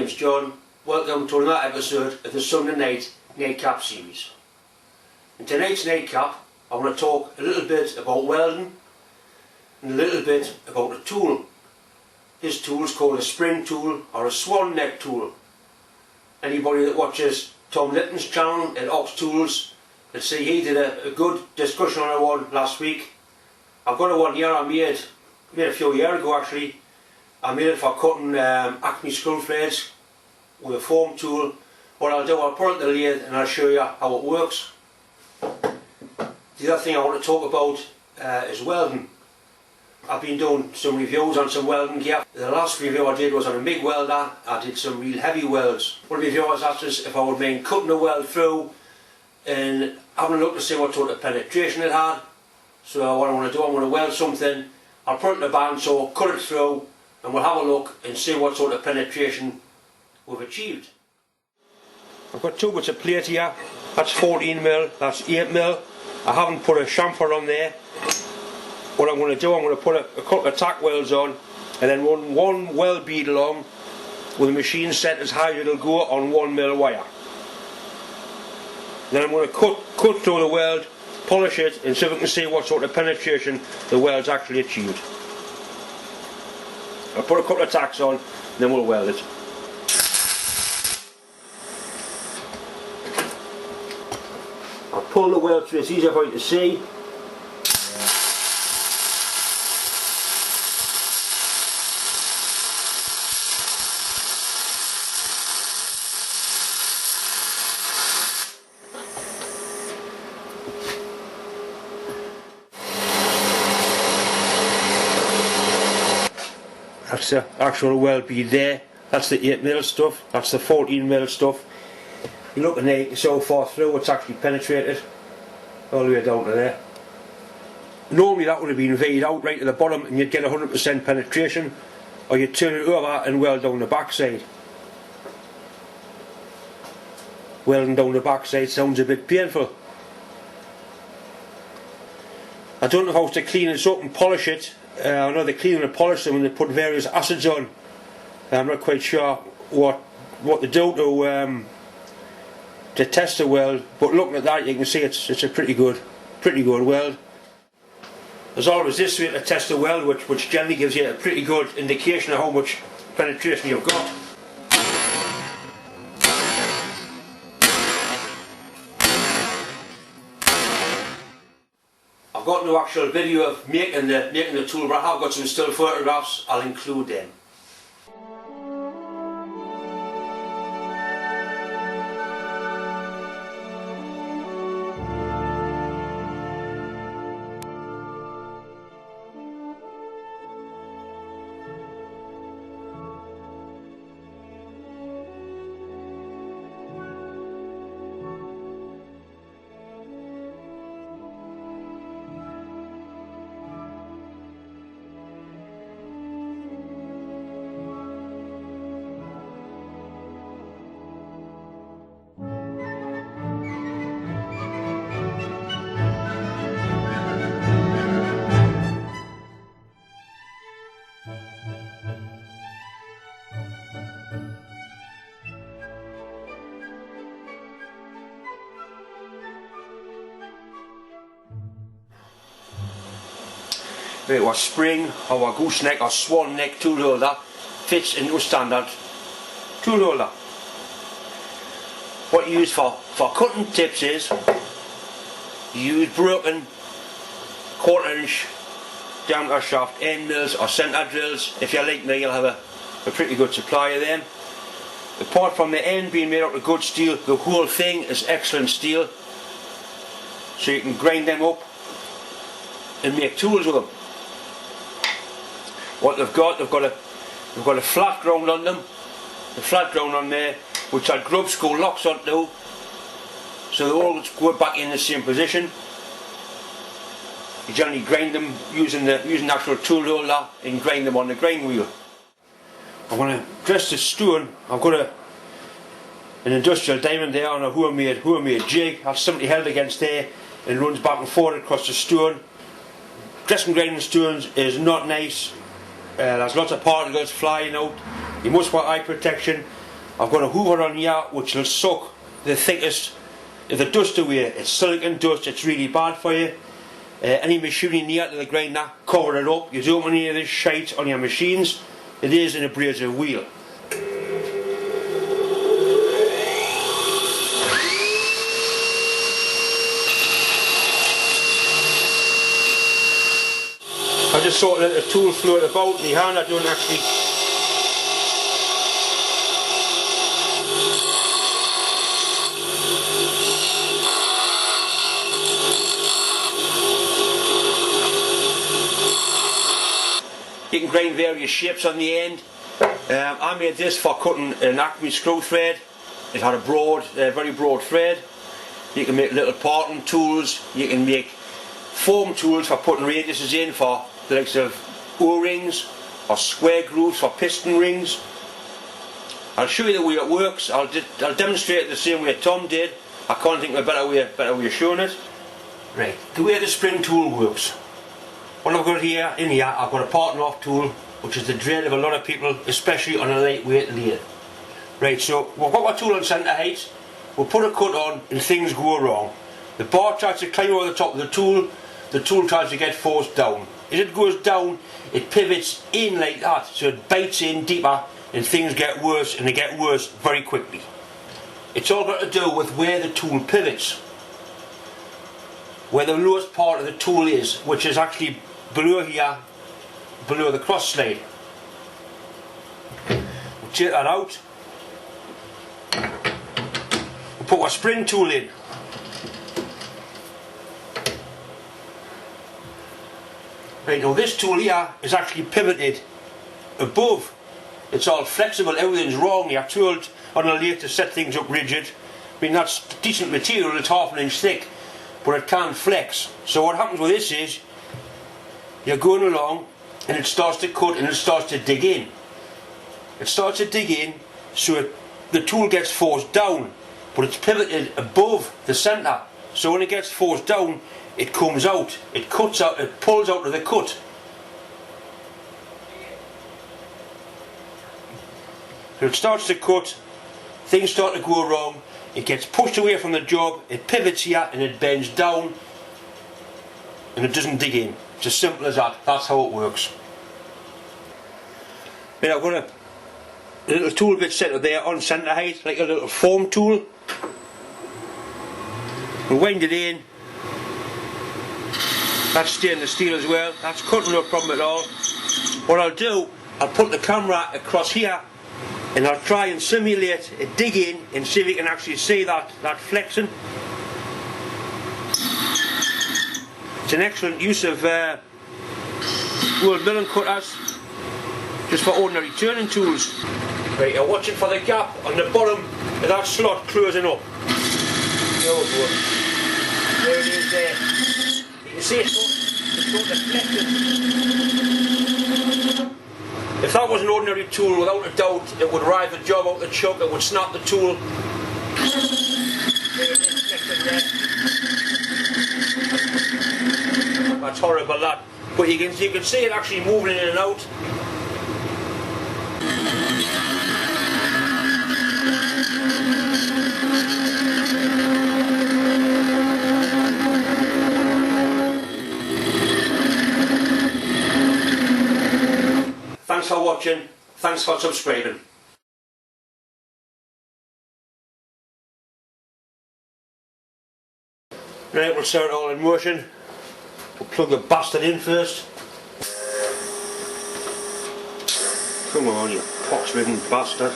name's John. Welcome to another episode of the Sunday Night Nightcap series. In tonight's nightcap I want to talk a little bit about welding and a little bit about a tool. This tool is called a spring tool or a swan neck tool. Anybody that watches Tom Litton's channel at Ox Tools will see he did a good discussion on one last week. I've got a one here I made a few years ago actually. I made it for cutting Acme screw threads with a foam tool. What I'll do, I'll put it in the lathe and I'll show you how it works. The other thing I want to talk about is welding. I've been doing some reviews on some welding gear. The last review I did was on a MIG welder. I did some real heavy welds. One of the viewers asked us if I would mind cutting a weld through and having a look to see what sort of penetration it had. So what I want to do, I'm going to weld something, I'll put it in a bandsaw, cut it through, and we'll have a look and see what sort of penetration we've achieved. I've got two bits of plate here. That's 14mm, that's 8mm. I haven't put a chamfer on there. What I'm going to do, I'm going to put a couple of tack welds on and then run one weld bead along with the machine set as high as it'll go on 1mm wire. Then I'm going to cut through the weld, polish it and see if we can see what sort of penetration the weld's actually achieved. I'll put a couple of tacks on and then we'll weld it. I'll pull the weld through, it's easier for you to see. That's the actual weld bead there. That's the 8mm stuff, that's the 14mm stuff. You're looking there so far through, it's actually penetrated all the way down to there. Normally that would have been V'd out right to the bottom and you'd get 100% penetration, or you'd turn it over and weld down the backside. Welding down the backside sounds a bit painful. I don't know how to clean this up and polish it. I know they clean and polish them and they put various acids on. I'm not quite sure what they do to test the weld, but looking at that you can see it's a pretty good weld. There's always this way to test the weld, which generally gives you a pretty good indication of how much penetration you've got. I've got no actual video of making the tool, but I have got some still photographs. I'll include them. Right, our spring or our gooseneck or swan neck tool holder fits into a standard tool holder. What you use for cutting tips is you use broken 1/4 inch diameter shaft end mills or centre drills. If you're like me, you'll have a pretty good supply of them. Apart from the end being made out of good steel, the whole thing is excellent steel, so you can grind them up and make tools with them. What they've got a flat ground on them, the flat ground on there, which our grub screw locks onto, so they all go back in the same position. You generally grind them using the actual tool holder and grind them on the grind wheel. I want to dress the stone. I've got an industrial diamond there on a homemade jig. That's simply held against there and runs back and forth across the stone. Dressing grinding stones is not nice. There's lots of particles flying out. You must wear eye protection. I've got a hoover on here which will suck the thickest of the dust away. It's silicon dust, it's really bad for you. Any machinery near to the grinder, cover it up. You don't want any of this shite on your machines. It is an abrasive wheel. I just sort of let the tool float about in my hand. I don't actually. You can grind various shapes on the end. I made this for cutting an Acme screw thread. It had a broad, very broad thread. You can make little parting tools. You can make foam tools for putting radiuses in for the likes of O-rings or square grooves for piston rings. I'll show you the way it works. I'll demonstrate it the same way Tom did. I can't think of a better way of showing it. Right, the way the spring tool works. What I've got here, I've got a parting off tool, which is the dread of a lot of people, especially on a lightweight lathe. Right, so we've got our tool on centre height, we'll put a cut on and things go wrong. The bar tries to climb over the top of the tool tries to get forced down. As it goes down, it pivots in like that, so it bites in deeper and things get worse, and they get worse very quickly. It's all got to do with where the tool pivots, where the lowest part of the tool is, which is actually below here, below the cross slide. We'll take that out. We'll put our spring tool in. Right, now this tool here is actually pivoted above. It's all flexible, everything's wrong. You're told on a lathe to set things up rigid. I mean, that's decent material, it's ½ an inch thick, but it can't flex. So what happens with this is, you're going along and it starts to cut and it starts to dig in. It starts to dig in, so the tool gets forced down, but it's pivoted above the centre. So when it gets forced down, it comes out, it cuts out, it pulls out of the cut. So it starts to cut, things start to go wrong, it gets pushed away from the job, it pivots here and it bends down and it doesn't dig in. It's as simple as that. That's how it works. Now I've got a little tool bit set up there on centre height, like a little foam tool. We'll wind it in. That's stainless steel as well. That's cutting, no problem at all. What I'll do, I'll put the camera across here and I'll try and simulate a dig in and see if you can actually see that flexing. It's an excellent use of old milling cutters, just for ordinary turning tools. Right, you're watching for the gap on the bottom of that slot closing up. There we go. There it is there. You can see it's sort of deflected. If that was an ordinary tool, without a doubt, it would ride the job out the chuck, it would snap the tool. There it is, deflected there. That's horrible, that. But you can see it actually moving in and out. Thanks for watching, thanks for subscribing. Right, we'll set it all in motion. We'll plug the bastard in first. Come on, you pox-ridden bastard.